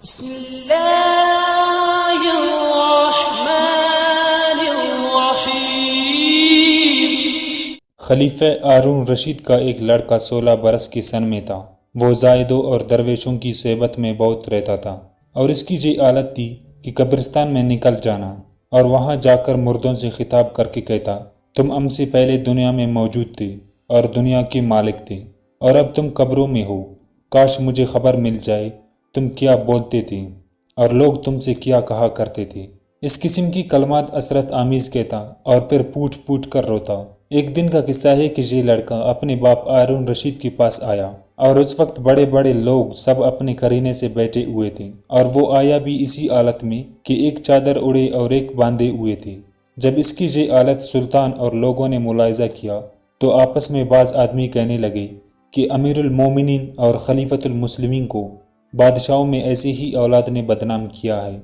بسم اللہ الرحمن الرحیم۔ خلیفہ ہارون رشید کا ایک لڑکا 16 برس کی سن میں تھا۔ وہ زاہدوں اور درویشوں کی صحبت میں بہت رہتا تھا، اور اس کی یہ عادت تھی کہ قبرستان میں نکل جانا اور وہاں جا کر مردوں سے خطاب کر کے کہتا، تم ہم سے پہلے دنیا میں موجود تھے اور دنیا کے مالک تھے، اور اب تم قبروں میں ہو۔ کاش مجھے خبر مل جائے تم کیا بولتے تھے اور لوگ تم سے کیا کہا کرتے تھے۔ اس قسم کی کلمات حسرت آمیز کہتا اور پھر پوٹ پوٹ کر روتا۔ ایک دن کا قصہ ہے کہ یہ لڑکا اپنے باپ ہارون رشید کے پاس آیا، اور اس وقت بڑے بڑے لوگ سب اپنے قرینے سے بیٹھے ہوئے تھے، اور وہ آیا بھی اسی حالت میں کہ ایک چادر اڑے اور ایک باندھے ہوئے تھے۔ جب اس کی یہ حالت سلطان اور لوگوں نے ملاحظہ کیا تو آپس میں بعض آدمی کہنے لگے کہ امیر المومنین اور خلیفۃ المسلمین کو بادشاہوں میں ایسی ہی اولاد نے بدنام کیا ہے۔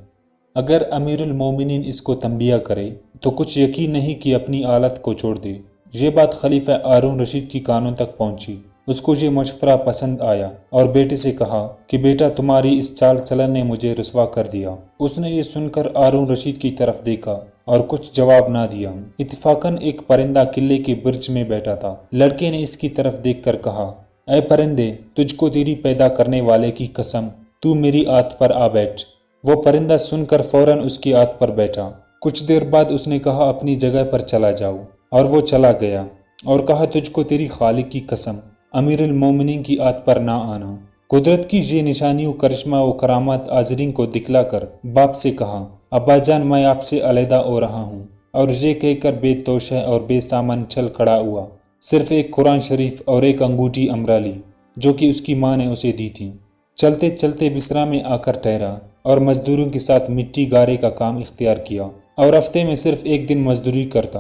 اگر امیر المومنین اس کو تنبیہ کرے تو کچھ یقین نہیں کہ اپنی حالت کو چھوڑ دے۔ یہ بات خلیفہ ہارون رشید کی کانوں تک پہنچی۔ اس کو یہ مشورہ پسند آیا اور بیٹے سے کہا کہ بیٹا، تمہاری اس چال چلن نے مجھے رسوا کر دیا۔ اس نے یہ سن کر ہارون رشید کی طرف دیکھا اور کچھ جواب نہ دیا۔ اتفاقاً ایک پرندہ قلعے کے برج میں بیٹھا تھا۔ لڑکے نے اس کی طرف دیکھ کر کہا، اے پرندے، تجھ کو تیری پیدا کرنے والے کی قسم، تو میری آت پر آ بیٹھ۔ وہ پرندہ سن کر فوراً اس کی آت پر بیٹھا۔ کچھ دیر بعد اس نے کہا، اپنی جگہ پر چلا جاؤ، اور وہ چلا گیا اور کہا، تجھ کو تیری خالق کی قسم، امیر المومنین کی آت پر نہ آنا۔ قدرت کی یہ نشانی و کرشمہ و کرامات حاضرین کو دکھلا کر باپ سے کہا، ابا جان، میں آپ سے علیحدہ ہو رہا ہوں، اور یہ کہہ کر بے توشہ اور بے سامان چل کھڑا ہوا، صرف ایک قرآن شریف اور ایک انگوٹھی امرا لی جو کہ اس کی ماں نے اسے دی تھی۔ چلتے چلتے بسرا میں آ کر ٹھہرا اور مزدوروں کے ساتھ مٹی گارے کا کام اختیار کیا، اور ہفتے میں صرف ایک دن مزدوری کرتا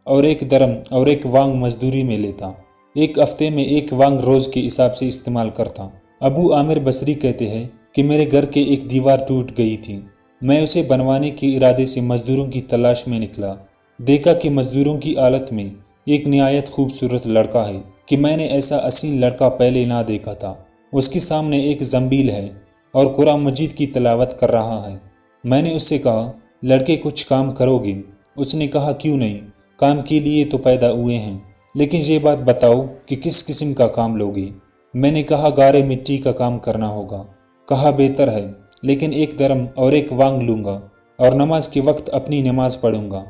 اور ایک درم اور ایک وانگ مزدوری میں لیتا۔ ایک ہفتے میں ایک وانگ روز کے حساب سے استعمال کرتا۔ ابو عامر بصری کہتے ہیں کہ میرے گھر کے ایک دیوار ٹوٹ گئی تھی۔ میں اسے بنوانے کے ارادے سے مزدوروں کی تلاش میں نکلا۔ دیکھا کہ مزدوروں کی حالت میں ایک نہایت خوبصورت لڑکا ہے کہ میں نے ایسا اصیل لڑکا پہلے نہ دیکھا تھا۔ اس کے سامنے ایک زنبیل ہے اور قرآن مجید کی تلاوت کر رہا ہے۔ میں نے اس سے کہا، لڑکے، کچھ کام کرو گے؟ اس نے کہا، کیوں نہیں، کام کے لیے تو پیدا ہوئے ہیں، لیکن یہ بات بتاؤ کہ کس قسم کا کام لوگے؟ میں نے کہا، گارے مٹی کا کام کرنا ہوگا۔ کہا، بہتر ہے، لیکن ایک درم اور ایک وانگ لوں گا اور نماز کے وقت اپنی نماز پڑھوں گا۔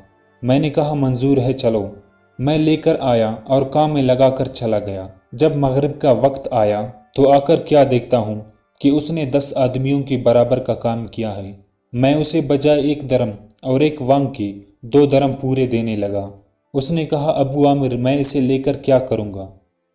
میں نے کہا، منظور ہے، چلو۔ میں لے کر آیا اور کام میں لگا کر چلا گیا۔ جب مغرب کا وقت آیا تو آ کر کیا دیکھتا ہوں کہ اس نے 10 آدمیوں کے برابر کا کام کیا ہے۔ میں اسے بجائے ایک درم اور ایک وانگ کے 2 درم پورے دینے لگا۔ اس نے کہا، ابو عامر، میں اسے لے کر کیا کروں گا،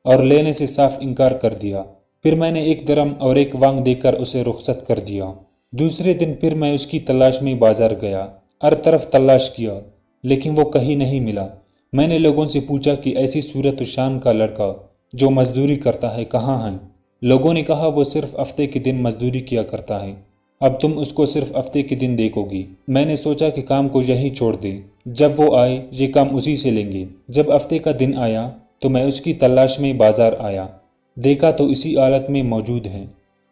اور لینے سے صاف انکار کر دیا۔ پھر میں نے 1 درم اور 1 وانگ دے کر اسے رخصت کر دیا۔ دوسرے دن پھر میں اس کی تلاش میں بازار گیا، ہر طرف تلاش کیا، لیکن وہ کہیں نہیں ملا۔ میں نے لوگوں سے پوچھا کہ ایسی صورت و شان کا لڑکا جو مزدوری کرتا ہے کہاں ہے؟ لوگوں نے کہا، وہ صرف ہفتے کے دن مزدوری کیا کرتا ہے، اب تم اس کو صرف ہفتے کے دن دیکھو گی۔ میں نے سوچا کہ کام کو یہیں چھوڑ دے، جب وہ آئے یہ کام اسی سے لیں گے۔ جب ہفتے کا دن آیا تو میں اس کی تلاش میں بازار آیا، دیکھا تو اسی حالت میں موجود ہے۔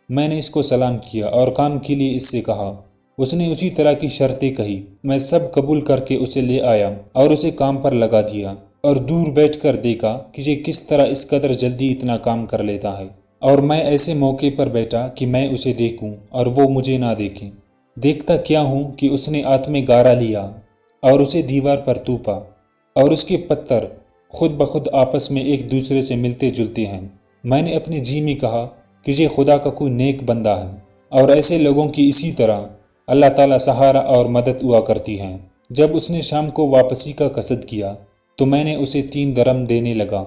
میں نے اس کو سلام کیا اور کام کے لیے اس سے کہا۔ اس نے اسی طرح کی شرطیں کہی۔ میں سب قبول کر کے اسے لے آیا اور اسے کام پر لگا دیا، اور دور بیٹھ کر دیکھا کہ یہ کس طرح اس قدر جلدی اتنا کام کر لیتا ہے، اور میں ایسے موقع پر بیٹھا کہ میں اسے دیکھوں اور وہ مجھے نہ دیکھے۔ دیکھتا کیا ہوں کہ اس نے ہاتھ میں گارا لیا اور اسے دیوار پر توپا، اور اس کے پتھر خود بخود آپس میں ایک دوسرے سے ملتے جلتے ہیں۔ میں نے اپنے جی میں کہا کہ یہ خدا کا کوئی نیک بندہ ہے، اور ایسے لوگوں کی اسی طرح اللہ تعالیٰ سہارا اور مدد ہوا کرتی ہے۔ جب اس نے شام کو واپسی کا قصد کیا تو میں نے اسے 3 درم دینے لگا۔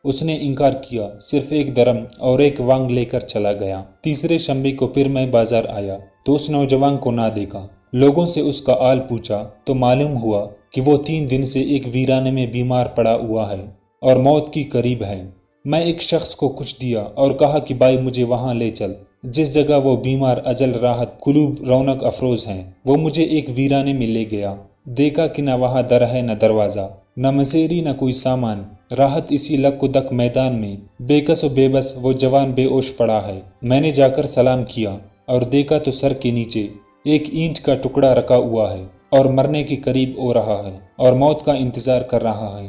اس نے انکار کیا، صرف 1 درم اور 1 وانگ لے کر چلا گیا۔ تیسرے شنبے کو پھر میں بازار آیا تو اس نوجوان کو نہ دیکھا۔ لوگوں سے اس کا حال پوچھا تو معلوم ہوا کہ وہ 3 دن سے ایک ویرانے میں بیمار پڑا ہوا ہے اور موت کی قریب ہے۔ میں ایک شخص کو کچھ دیا اور کہا کہ بھائی، مجھے وہاں لے چل جس جگہ وہ بیمار اجل راحت قلوب رونق افروز ہیں۔ وہ مجھے ایک ویرانے میں لے گیا۔ دیکھا کہ نہ وہاں در ہے نہ دروازہ، نہ مزیری نہ کوئی سامان، راحت اسی لک و دک میدان میں بے کس و بے بس وہ جوان بے ہوش پڑا ہے۔ میں نے جا کر سلام کیا اور دیکھا تو سر کے نیچے ایک اینٹ کا ٹکڑا رکھا ہوا ہے اور مرنے کے قریب ہو رہا ہے اور موت کا انتظار کر رہا ہے۔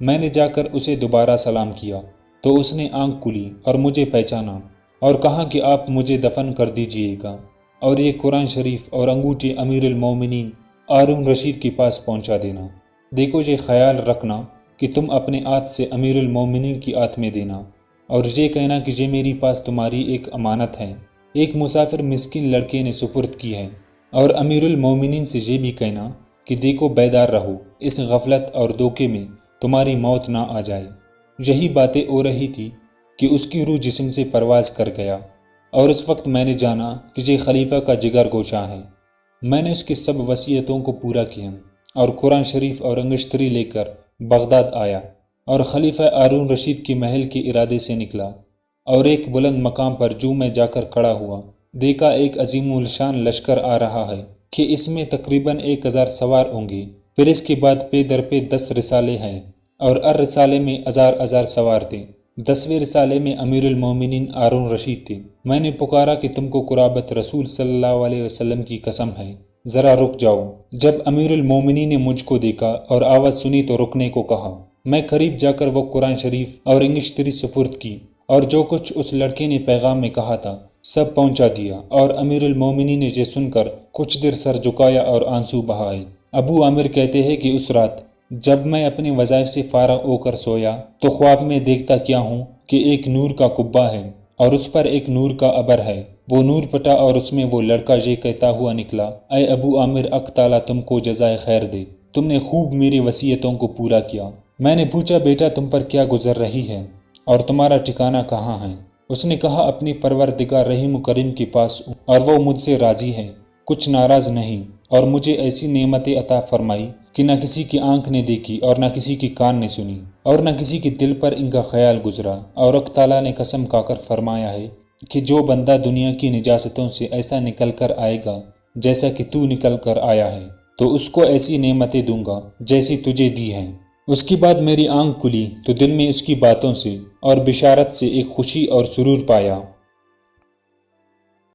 میں نے جا کر اسے دوبارہ سلام کیا تو اس نے آنکھ کھولی اور مجھے پہچانا اور کہا کہ آپ مجھے دفن کر دیجئے گا اور یہ قرآن شریف اور انگوٹھی امیر المومنین ہارون رشید کے پاس پہنچا دینا۔ دیکھو یہ خیال رکھنا کہ تم اپنے ہاتھ سے امیر المومنین کی ہاتھ میں دینا اور یہ کہنا کہ یہ میری پاس تمہاری ایک امانت ہے، ایک مسافر مسکین لڑکے نے سپرد کی ہے، اور امیر المومنین سے یہ بھی کہنا کہ دیکھو بیدار رہو، اس غفلت اور دھوکے میں تمہاری موت نہ آ جائے۔ یہی باتیں ہو رہی تھی کہ اس کی روح جسم سے پرواز کر گیا، اور اس وقت میں نے جانا کہ یہ خلیفہ کا جگر گوشہ ہے۔ میں نے اس کی سب وصیتوں کو پورا کیا اور قرآن شریف اور انگشتری لے کر بغداد آیا اور خلیفہ ہارون رشید کے محل کے ارادے سے نکلا، اور ایک بلند مقام پر جو میں جا کر کھڑا ہوا، دیکھا ایک عظیم الشان لشکر آ رہا ہے کہ اس میں تقریباً 1000 سوار ہوں گے، پھر اس کے بعد پے در پے 10 رسالے ہیں اور ہر رسالے میں ہزار سوار تھے۔ 10ویں رسالے میں امیر المومنین ہارون رشید تھے۔ میں نے پکارا کہ تم کو قرابت رسول صلی اللہ علیہ وسلم کی قسم ہے، ذرا رک جاؤ۔ جب امیر المومنین نے مجھ کو دیکھا اور آواز سنی تو رکنے کو کہا۔ میں قریب جا کر وہ قرآن شریف اور انگشتری سپرد کی اور جو کچھ اس لڑکے نے پیغام میں کہا تھا سب پہنچا دیا، اور امیر المومنین نے یہ سن کر کچھ دیر سر جھکایا اور آنسو بہائے۔ ابو عامر کہتے ہیں کہ اس رات جب میں اپنے وظائف سے فارغ ہو کر سویا تو خواب میں دیکھتا کیا ہوں کہ ایک نور کا قبہ ہے اور اس پر ایک نور کا ابر ہے، وہ نور پٹا اور اس میں وہ لڑکا یہ کہتا ہوا نکلا، اے ابو عامر، حق تعالیٰ تم کو جزائے خیر دے، تم نے خوب میری وصیتوں کو پورا کیا۔ میں نے پوچھا بیٹا تم پر کیا گزر رہی ہے اور تمہارا ٹھکانہ کہاں ہے؟ اس نے کہا اپنی پروردگار رحیم و کریم کے پاس ہوں اور وہ مجھ سے راضی ہے، کچھ ناراض نہیں، اور مجھے ایسی نعمتیں عطا فرمائی کہ نہ کسی کی آنکھ نے دیکھی اور نہ کسی کی کان نے سنی اور نہ کسی کے دل پر ان کا خیال گزرا، اور حق تعالیٰ نے قسم کھا کر فرمایا ہے کہ جو بندہ دنیا کی نجاستوں سے ایسا نکل کر آئے گا جیسا کہ تو نکل کر آیا ہے تو اس کو ایسی نعمتیں دوں گا جیسی تجھے دی ہیں۔ اس کے بعد میری آنکھ کھلی تو دل میں اس کی باتوں سے اور بشارت سے ایک خوشی اور سرور پایا۔